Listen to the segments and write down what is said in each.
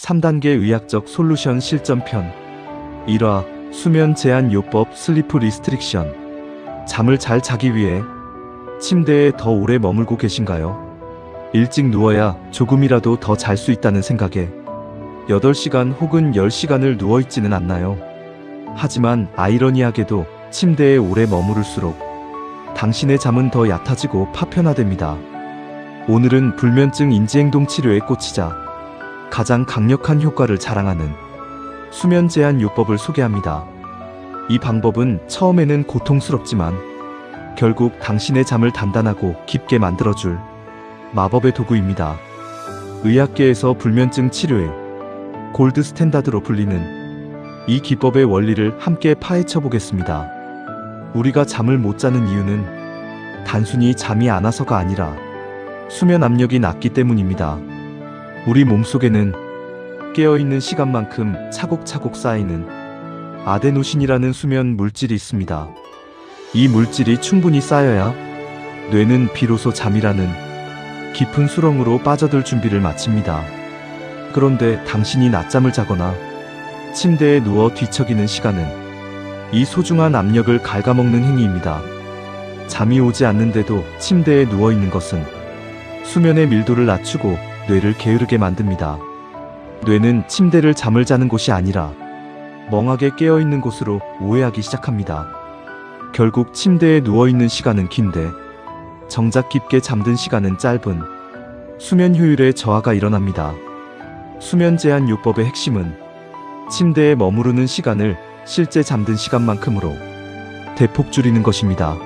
3단계 의학적 솔루션 실전편 1화 수면 제한 요법 슬리프 리스트릭션. 잠을 잘 자기 위해 침대에 더 오래 머물고 계신가요? 일찍 누워야 조금이라도 더 잘 수 있다는 생각에 8시간 혹은 10시간을 누워있지는 않나요? 하지만 아이러니하게도 침대에 오래 머무를수록 당신의 잠은 더 얕아지고 파편화됩니다. 오늘은 불면증 인지행동 치료에 꽂히자 가장 강력한 효과를 자랑하는 수면 제한 요법을 소개합니다. 이 방법은 처음에는 고통스럽지만 결국 당신의 잠을 단단하고 깊게 만들어줄 마법의 도구입니다. 의학계에서 불면증 치료의 골드 스탠다드로 불리는 이 기법의 원리를 함께 파헤쳐 보겠습니다. 우리가 잠을 못 자는 이유는 단순히 잠이 안 와서가 아니라 수면 압력이 낮기 때문입니다. 우리 몸속에는 깨어있는 시간만큼 차곡차곡 쌓이는 아데노신이라는 수면 물질이 있습니다. 이 물질이 충분히 쌓여야 뇌는 비로소 잠이라는 깊은 수렁으로 빠져들 준비를 마칩니다. 그런데 당신이 낮잠을 자거나 침대에 누워 뒤척이는 시간은 이 소중한 압력을 갉아먹는 행위입니다. 잠이 오지 않는데도 침대에 누워있는 것은 수면의 밀도를 낮추고 뇌를 게으르게 만듭니다. 뇌는 침대를 잠을 자는 곳이 아니라 멍하게 깨어있는 곳으로 오해하기 시작합니다. 결국 침대에 누워있는 시간은 긴데 정작 깊게 잠든 시간은 짧은 수면 효율의 저하가 일어납니다. 수면 제한 요법의 핵심은 침대에 머무르는 시간을 실제 잠든 시간만큼으로 대폭 줄이는 것입니다.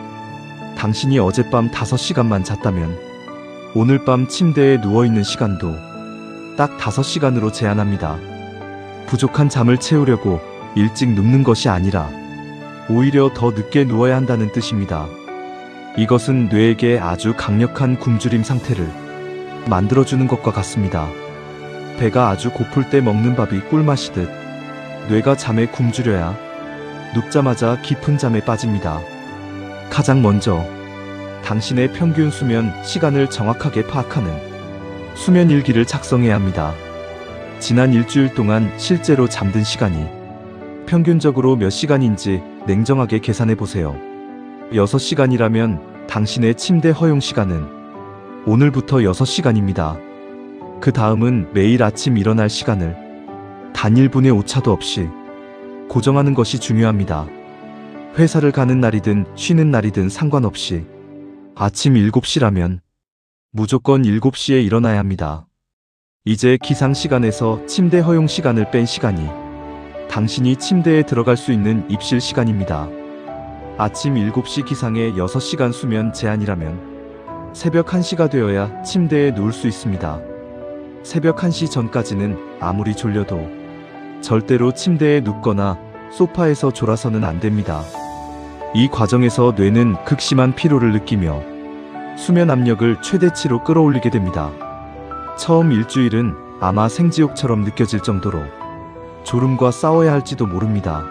당신이 어젯밤 5시간만 잤다면 오늘 밤 침대에 누워있는 시간도 딱 5시간으로 제한합니다. 부족한 잠을 채우려고 일찍 눕는 것이 아니라 오히려 더 늦게 누워야 한다는 뜻입니다. 이것은 뇌에게 아주 강력한 굶주림 상태를 만들어주는 것과 같습니다. 배가 아주 고플 때 먹는 밥이 꿀맛이듯 뇌가 잠에 굶주려야 눕자마자 깊은 잠에 빠집니다. 가장 먼저 당신의 평균 수면 시간을 정확하게 파악하는 수면 일기를 작성해야 합니다. 지난 일주일 동안 실제로 잠든 시간이 평균적으로 몇 시간인지 냉정하게 계산해 보세요. 6시간이라면 당신의 침대 허용 시간은 오늘부터 6시간입니다. 그 다음은 매일 아침 일어날 시간을 단 1분의 오차도 없이 고정하는 것이 중요합니다. 회사를 가는 날이든 쉬는 날이든 상관없이 아침 7시라면 무조건 7시에 일어나야 합니다. 이제 기상 시간에서 침대 허용 시간을 뺀 시간이 당신이 침대에 들어갈 수 있는 입실 시간입니다. 아침 7시 기상에 6시간 수면 제한이라면 새벽 1시가 되어야 침대에 누울 수 있습니다. 새벽 1시 전까지는 아무리 졸려도 절대로 침대에 눕거나 소파에서 졸아서는 안 됩니다. 이 과정에서 뇌는 극심한 피로를 느끼며 수면 압력을 최대치로 끌어올리게 됩니다. 처음 일주일은 아마 생지옥처럼 느껴질 정도로 졸음과 싸워야 할지도 모릅니다.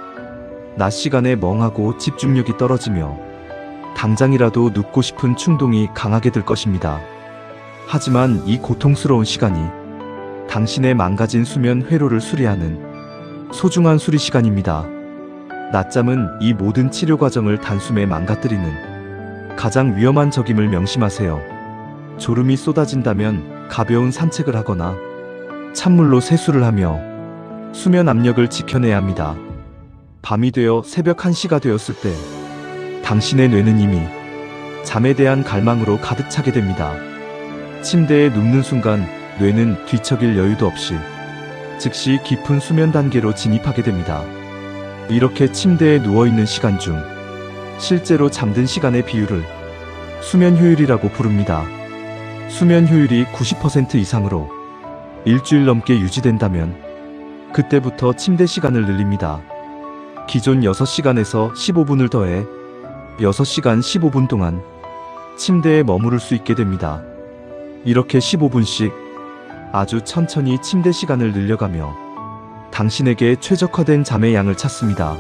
낮 시간에 멍하고 집중력이 떨어지며 당장이라도 눕고 싶은 충동이 강하게 들 것입니다. 하지만 이 고통스러운 시간이 당신의 망가진 수면 회로를 수리하는 소중한 수리 시간입니다. 낮잠은 이 모든 치료 과정을 단숨에 망가뜨리는 가장 위험한 적임을 명심하세요. 졸음이 쏟아진다면 가벼운 산책을 하거나 찬물로 세수를 하며 수면 압력을 지켜내야 합니다. 밤이 되어 새벽 1시가 되었을 때 당신의 뇌는 이미 잠에 대한 갈망으로 가득 차게 됩니다. 침대에 눕는 순간 뇌는 뒤척일 여유도 없이 즉시 깊은 수면 단계로 진입하게 됩니다. 이렇게 침대에 누워있는 시간 중 실제로 잠든 시간의 비율을 수면 효율이라고 부릅니다. 수면 효율이 90% 이상으로 일주일 넘게 유지된다면 그때부터 침대 시간을 늘립니다. 기존 6시간에서 15분을 더해 6시간 15분 동안 침대에 머무를 수 있게 됩니다. 이렇게 15분씩 아주 천천히 침대 시간을 늘려가며 당신에게 최적화된 잠의 양을 찾습니다.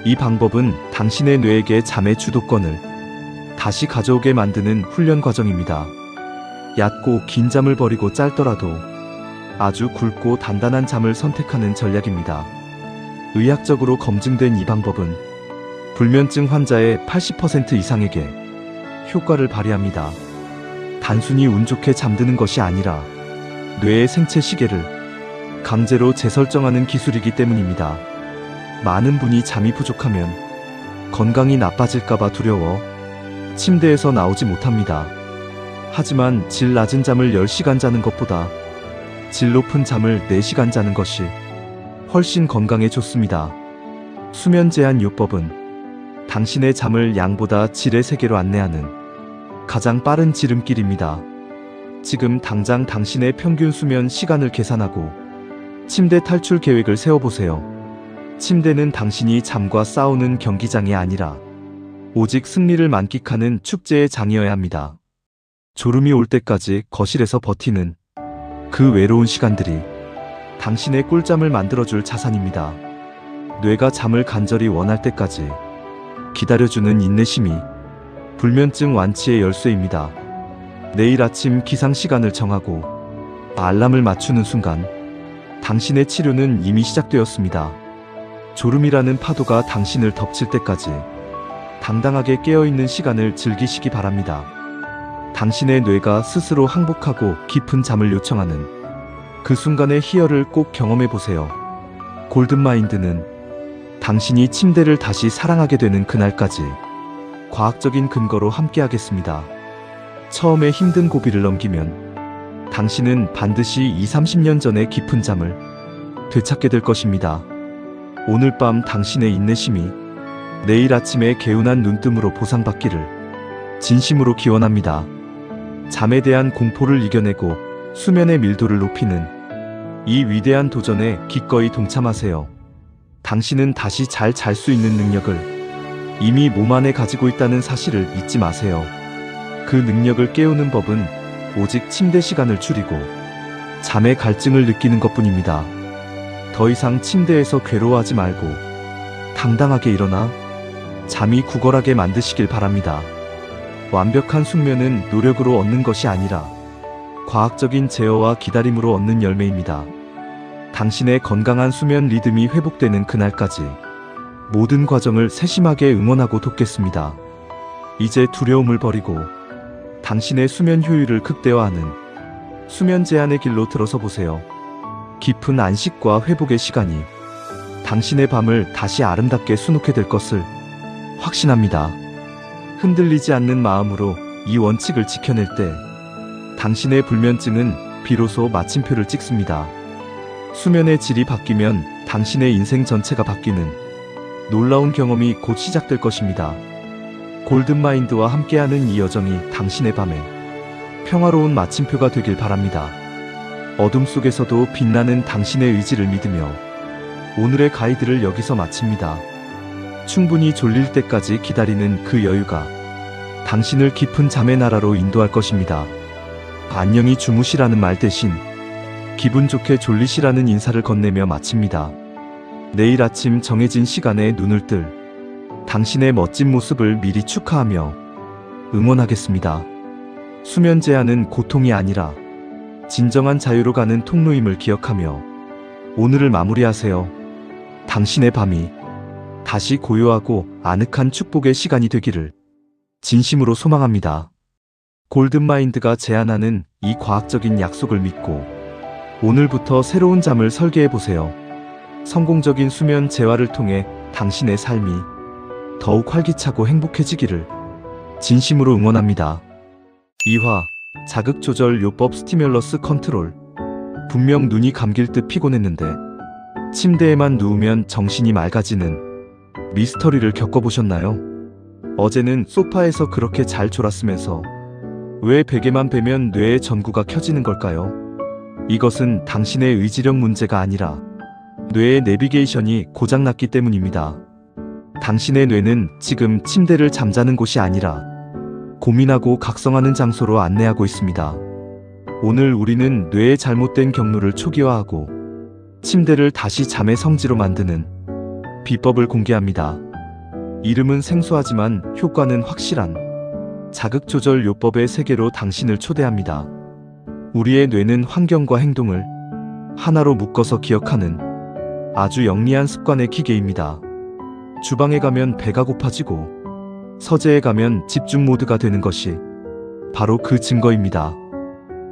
이 방법은 당신의 뇌에게 잠의 주도권을 다시 가져오게 만드는 훈련 과정입니다. 얕고 긴 잠을 버리고 짧더라도 아주 굵고 단단한 잠을 선택하는 전략입니다. 의학적으로 검증된 이 방법은 불면증 환자의 80% 이상에게 효과를 발휘합니다. 단순히 운 좋게 잠드는 것이 아니라 뇌의 생체 시계를 강제로 재설정하는 기술이기 때문입니다. 많은 분이 잠이 부족하면 건강이 나빠질까봐 두려워 침대에서 나오지 못합니다. 하지만 질 낮은 잠을 10시간 자는 것보다 질 높은 잠을 4시간 자는 것이 훨씬 건강에 좋습니다. 수면 제한 요법은 당신의 잠을 양보다 질의 세계로 안내하는 가장 빠른 지름길입니다. 지금 당장 당신의 평균 수면 시간을 계산하고 침대 탈출 계획을 세워보세요. 침대는 당신이 잠과 싸우는 경기장이 아니라 오직 승리를 만끽하는 축제의 장이어야 합니다. 졸음이 올 때까지 거실에서 버티는 그 외로운 시간들이 당신의 꿀잠을 만들어줄 자산입니다. 뇌가 잠을 간절히 원할 때까지 기다려주는 인내심이 불면증 완치의 열쇠입니다. 내일 아침 기상 시간을 정하고 알람을 맞추는 순간 당신의 치료는 이미 시작되었습니다. 졸음이라는 파도가 당신을 덮칠 때까지 당당하게 깨어있는 시간을 즐기시기 바랍니다. 당신의 뇌가 스스로 항복하고 깊은 잠을 요청하는 그 순간의 희열을 꼭 경험해 보세요. 골든마인드는 당신이 침대를 다시 사랑하게 되는 그날까지 과학적인 근거로 함께하겠습니다. 처음에 힘든 고비를 넘기면 당신은 반드시 20-30년 전의 깊은 잠을 되찾게 될 것입니다. 오늘 밤 당신의 인내심이 내일 아침에 개운한 눈뜸으로 보상받기를 진심으로 기원합니다. 잠에 대한 공포를 이겨내고 수면의 밀도를 높이는 이 위대한 도전에 기꺼이 동참하세요. 당신은 다시 잘 잘 수 있는 능력을 이미 몸 안에 가지고 있다는 사실을 잊지 마세요. 그 능력을 깨우는 법은 오직 침대 시간을 줄이고 잠의 갈증을 느끼는 것뿐입니다. 더 이상 침대에서 괴로워하지 말고 당당하게 일어나 잠이 구걸하게 만드시길 바랍니다. 완벽한 숙면은 노력으로 얻는 것이 아니라 과학적인 제어와 기다림으로 얻는 열매입니다. 당신의 건강한 수면 리듬이 회복되는 그날까지 모든 과정을 세심하게 응원하고 돕겠습니다. 이제 두려움을 버리고 당신의 수면 효율을 극대화하는 수면 제한의 길로 들어서 보세요. 깊은 안식과 회복의 시간이 당신의 밤을 다시 아름답게 수놓게 될 것을 확신합니다. 흔들리지 않는 마음으로 이 원칙을 지켜낼 때 당신의 불면증은 비로소 마침표를 찍습니다. 수면의 질이 바뀌면 당신의 인생 전체가 바뀌는 놀라운 경험이 곧 시작될 것입니다. 골든마인드와 함께하는 이 여정이 당신의 밤에 평화로운 마침표가 되길 바랍니다. 어둠 속에서도 빛나는 당신의 의지를 믿으며 오늘의 가이드를 여기서 마칩니다. 충분히 졸릴 때까지 기다리는 그 여유가 당신을 깊은 잠의 나라로 인도할 것입니다. 안녕히 주무시라는 말 대신 기분 좋게 졸리시라는 인사를 건네며 마칩니다. 내일 아침 정해진 시간에 눈을 뜰 당신의 멋진 모습을 미리 축하하며 응원하겠습니다. 수면 제한은 고통이 아니라 진정한 자유로 가는 통로임을 기억하며 오늘을 마무리하세요. 당신의 밤이 다시 고요하고 아늑한 축복의 시간이 되기를 진심으로 소망합니다. 골든마인드가 제안하는 이 과학적인 약속을 믿고 오늘부터 새로운 잠을 설계해보세요. 성공적인 수면 재활을 통해 당신의 삶이 더욱 활기차고 행복해지기를 진심으로 응원합니다. 2화 자극조절 요법 스티뮬러스 컨트롤. 분명 눈이 감길 듯 피곤했는데 침대에만 누우면 정신이 맑아지는 미스터리를 겪어보셨나요? 어제는 소파에서 그렇게 잘 졸았으면서 왜 베개만 베면 뇌의 전구가 켜지는 걸까요? 이것은 당신의 의지력 문제가 아니라 뇌의 내비게이션이 고장났기 때문입니다. 당신의 뇌는 지금 침대를 잠자는 곳이 아니라 고민하고 각성하는 장소로 안내하고 있습니다. 오늘 우리는 뇌의 잘못된 경로를 초기화하고 침대를 다시 잠의 성지로 만드는 비법을 공개합니다. 이름은 생소하지만 효과는 확실한 자극조절 요법의 세계로 당신을 초대합니다. 우리의 뇌는 환경과 행동을 하나로 묶어서 기억하는 아주 영리한 습관의 기계입니다. 주방에 가면 배가 고파지고 서재에 가면 집중 모드가 되는 것이 바로 그 증거입니다.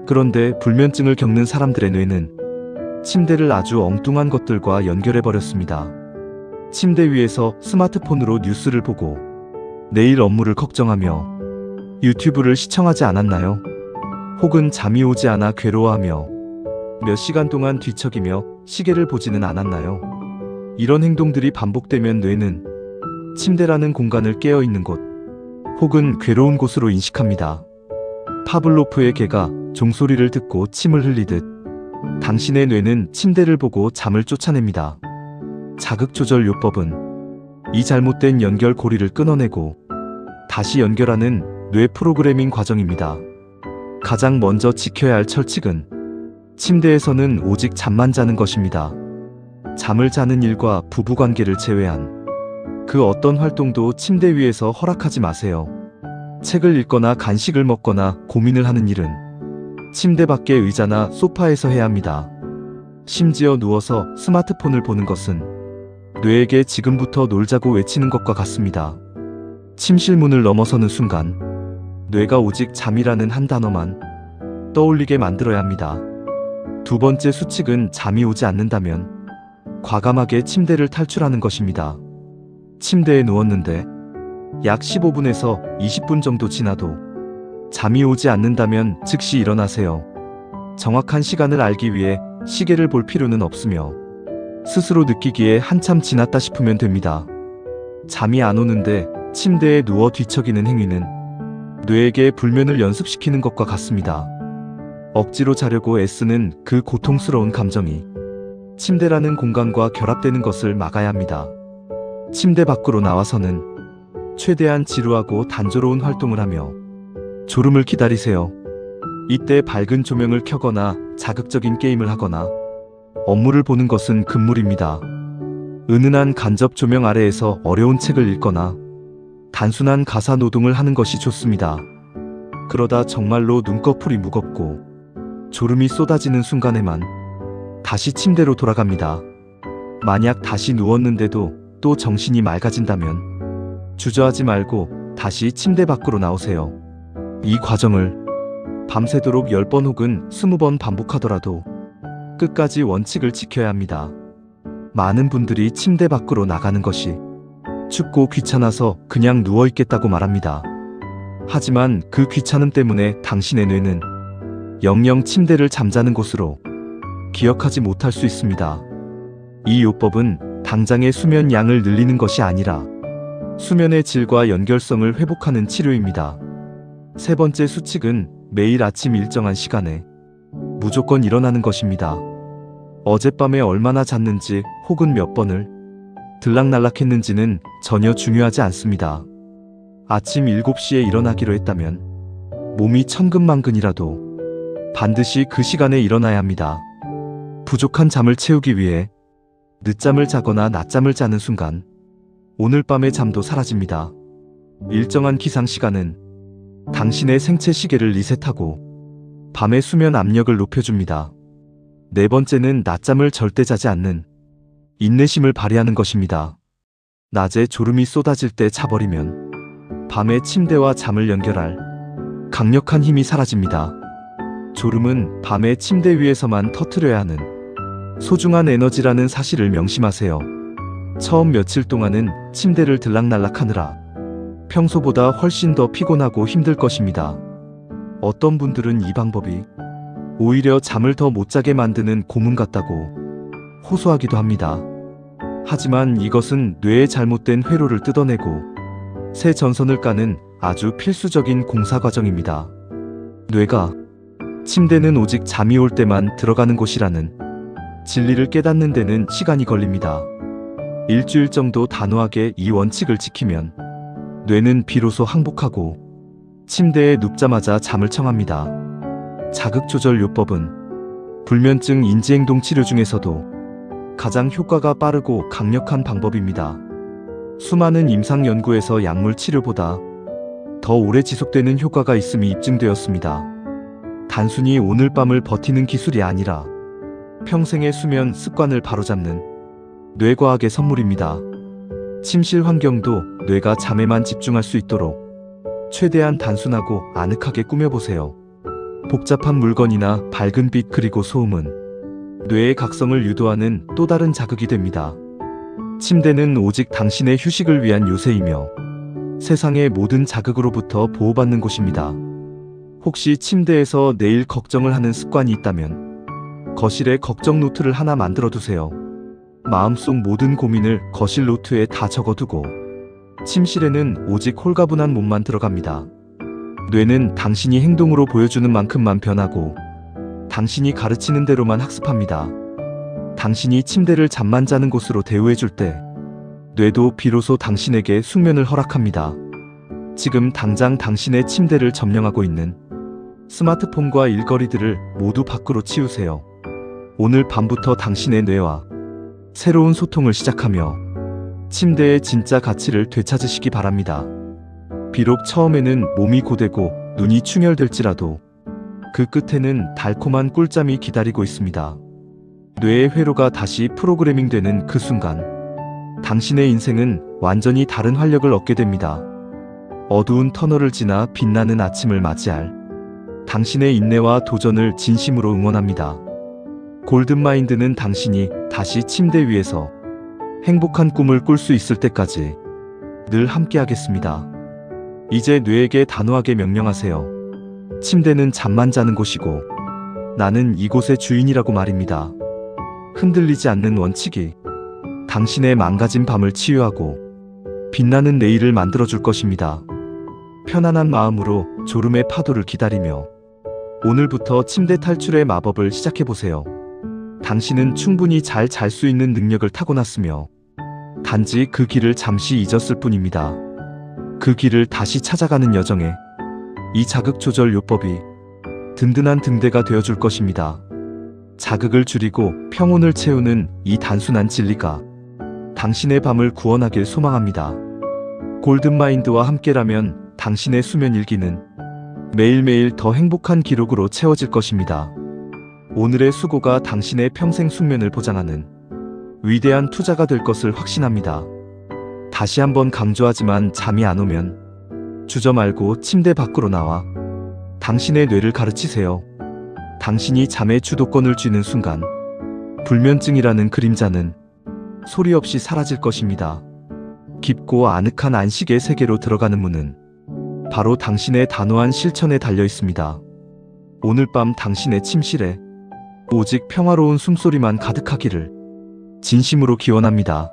그런데 불면증을 겪는 사람들의 뇌는 침대를 아주 엉뚱한 것들과 연결해버렸습니다. 침대 위에서 스마트폰으로 뉴스를 보고 내일 업무를 걱정하며 유튜브를 시청하지 않았나요? 혹은 잠이 오지 않아 괴로워하며 몇 시간 동안 뒤척이며 시계를 보지는 않았나요? 이런 행동들이 반복되면 뇌는 침대라는 공간을 깨어있는 곳 혹은 괴로운 곳으로 인식합니다. 파블로프의 개가 종소리를 듣고 침을 흘리듯 당신의 뇌는 침대를 보고 잠을 쫓아냅니다. 자극조절 요법은 이 잘못된 연결 고리를 끊어내고 다시 연결하는 뇌 프로그래밍 과정입니다. 가장 먼저 지켜야 할 철칙은 침대에서는 오직 잠만 자는 것입니다. 잠을 자는 일과 부부관계를 제외한 그 어떤 활동도 침대 위에서 허락하지 마세요. 책을 읽거나 간식을 먹거나 고민을 하는 일은 침대 밖의 의자나 소파에서 해야 합니다. 심지어 누워서 스마트폰을 보는 것은 뇌에게 지금부터 놀자고 외치는 것과 같습니다. 침실 문을 넘어서는 순간 뇌가 오직 잠이라는 한 단어만 떠올리게 만들어야 합니다. 두 번째 수칙은 잠이 오지 않는다면 과감하게 침대를 탈출하는 것입니다. 침대에 누웠는데 약 15분에서 20분 정도 지나도 잠이 오지 않는다면 즉시 일어나세요. 정확한 시간을 알기 위해 시계를 볼 필요는 없으며 스스로 느끼기에 한참 지났다 싶으면 됩니다. 잠이 안 오는데 침대에 누워 뒤척이는 행위는 뇌에게 불면을 연습시키는 것과 같습니다. 억지로 자려고 애쓰는 그 고통스러운 감정이 침대라는 공간과 결합되는 것을 막아야 합니다. 침대 밖으로 나와서는 최대한 지루하고 단조로운 활동을 하며 졸음을 기다리세요. 이때 밝은 조명을 켜거나 자극적인 게임을 하거나 업무를 보는 것은 금물입니다. 은은한 간접 조명 아래에서 어려운 책을 읽거나 단순한 가사 노동을 하는 것이 좋습니다. 그러다 정말로 눈꺼풀이 무겁고 졸음이 쏟아지는 순간에만 다시 침대로 돌아갑니다. 만약 다시 누웠는데도 또 정신이 맑아진다면 주저하지 말고 다시 침대 밖으로 나오세요. 이 과정을 밤새도록 10번 혹은 20번 반복하더라도 끝까지 원칙을 지켜야 합니다. 많은 분들이 침대 밖으로 나가는 것이 춥고 귀찮아서 그냥 누워있겠다고 말합니다. 하지만 그 귀찮음 때문에 당신의 뇌는 영영 침대를 잠자는 곳으로 기억하지 못할 수 있습니다. 이 요법은 당장의 수면 양을 늘리는 것이 아니라 수면의 질과 연결성을 회복하는 치료입니다. 세 번째 수칙은 매일 아침 일정한 시간에 무조건 일어나는 것입니다. 어젯밤에 얼마나 잤는지 혹은 몇 번을 들락날락했는지는 전혀 중요하지 않습니다. 아침 7시에 일어나기로 했다면 몸이 천근만근이라도 반드시 그 시간에 일어나야 합니다. 부족한 잠을 채우기 위해 늦잠을 자거나 낮잠을 자는 순간 오늘 밤의 잠도 사라집니다. 일정한 기상시간은 당신의 생체 시계를 리셋하고 밤의 수면 압력을 높여줍니다. 네 번째는 낮잠을 절대 자지 않는 인내심을 발휘하는 것입니다. 낮에 졸음이 쏟아질 때 자버리면 밤에 침대와 잠을 연결할 강력한 힘이 사라집니다. 졸음은 밤에 침대 위에서만 터뜨려야 하는 소중한 에너지라는 사실을 명심하세요. 처음 며칠 동안은 침대를 들락날락하느라 평소보다 훨씬 더 피곤하고 힘들 것입니다. 어떤 분들은 이 방법이 오히려 잠을 더 못 자게 만드는 고문 같다고 호소하기도 합니다. 하지만 이것은 뇌의 잘못된 회로를 뜯어내고 새 전선을 까는 아주 필수적인 공사 과정입니다. 뇌가 침대는 오직 잠이 올 때만 들어가는 곳이라는 진리를 깨닫는 데는 시간이 걸립니다. 일주일 정도 단호하게 이 원칙을 지키면 뇌는 비로소 항복하고 침대에 눕자마자 잠을 청합니다. 자극조절 요법은 불면증 인지행동 치료 중에서도 가장 효과가 빠르고 강력한 방법입니다. 수많은 임상 연구에서 약물 치료보다 더 오래 지속되는 효과가 있음이 입증되었습니다. 단순히 오늘 밤을 버티는 기술이 아니라 평생의 수면 습관을 바로잡는 뇌과학의 선물입니다. 침실 환경도 뇌가 잠에만 집중할 수 있도록 최대한 단순하고 아늑하게 꾸며보세요. 복잡한 물건이나 밝은 빛 그리고 소음은 뇌의 각성을 유도하는 또 다른 자극이 됩니다. 침대는 오직 당신의 휴식을 위한 요새이며 세상의 모든 자극으로부터 보호받는 곳입니다. 혹시 침대에서 내일 걱정을 하는 습관이 있다면 거실에 걱정 노트를 하나 만들어 두세요. 마음속 모든 고민을 거실 노트에 다 적어두고 침실에는 오직 홀가분한 몸만 들어갑니다. 뇌는 당신이 행동으로 보여주는 만큼만 변하고 당신이 가르치는 대로만 학습합니다. 당신이 침대를 잠만 자는 곳으로 대우해 줄 때 뇌도 비로소 당신에게 숙면을 허락합니다. 지금 당장 당신의 침대를 점령하고 있는 스마트폰과 일거리들을 모두 밖으로 치우세요. 오늘 밤부터 당신의 뇌와 새로운 소통을 시작하며 침대의 진짜 가치를 되찾으시기 바랍니다. 비록 처음에는 몸이 고되고 눈이 충혈될지라도 그 끝에는 달콤한 꿀잠이 기다리고 있습니다. 뇌의 회로가 다시 프로그래밍 되는 그 순간 당신의 인생은 완전히 다른 활력을 얻게 됩니다. 어두운 터널을 지나 빛나는 아침을 맞이할 당신의 인내와 도전을 진심으로 응원합니다. 골든마인드는 당신이 다시 침대 위에서 행복한 꿈을 꿀 수 있을 때까지 늘 함께하겠습니다. 이제 뇌에게 단호하게 명령하세요. 침대는 잠만 자는 곳이고 나는 이곳의 주인이라고 말입니다. 흔들리지 않는 원칙이 당신의 망가진 밤을 치유하고 빛나는 내일을 만들어줄 것입니다. 편안한 마음으로 졸음의 파도를 기다리며 오늘부터 침대 탈출의 마법을 시작해보세요. 당신은 충분히 잘 잘 수 있는 능력을 타고났으며 단지 그 길을 잠시 잊었을 뿐입니다. 그 길을 다시 찾아가는 여정에 이 자극 조절 요법이 든든한 등대가 되어줄 것입니다. 자극을 줄이고 평온을 채우는 이 단순한 진리가 당신의 밤을 구원하길 소망합니다. 골든마인드와 함께라면 당신의 수면 일기는 매일매일 더 행복한 기록으로 채워질 것입니다. 오늘의 수고가 당신의 평생 숙면을 보장하는 위대한 투자가 될 것을 확신합니다. 다시 한번 강조하지만 잠이 안 오면 주저 말고 침대 밖으로 나와 당신의 뇌를 가르치세요. 당신이 잠의 주도권을 쥐는 순간 불면증이라는 그림자는 소리 없이 사라질 것입니다. 깊고 아늑한 안식의 세계로 들어가는 문은 바로 당신의 단호한 실천에 달려 있습니다. 오늘 밤 당신의 침실에 오직 평화로운 숨소리만 가득하기를 진심으로 기원합니다.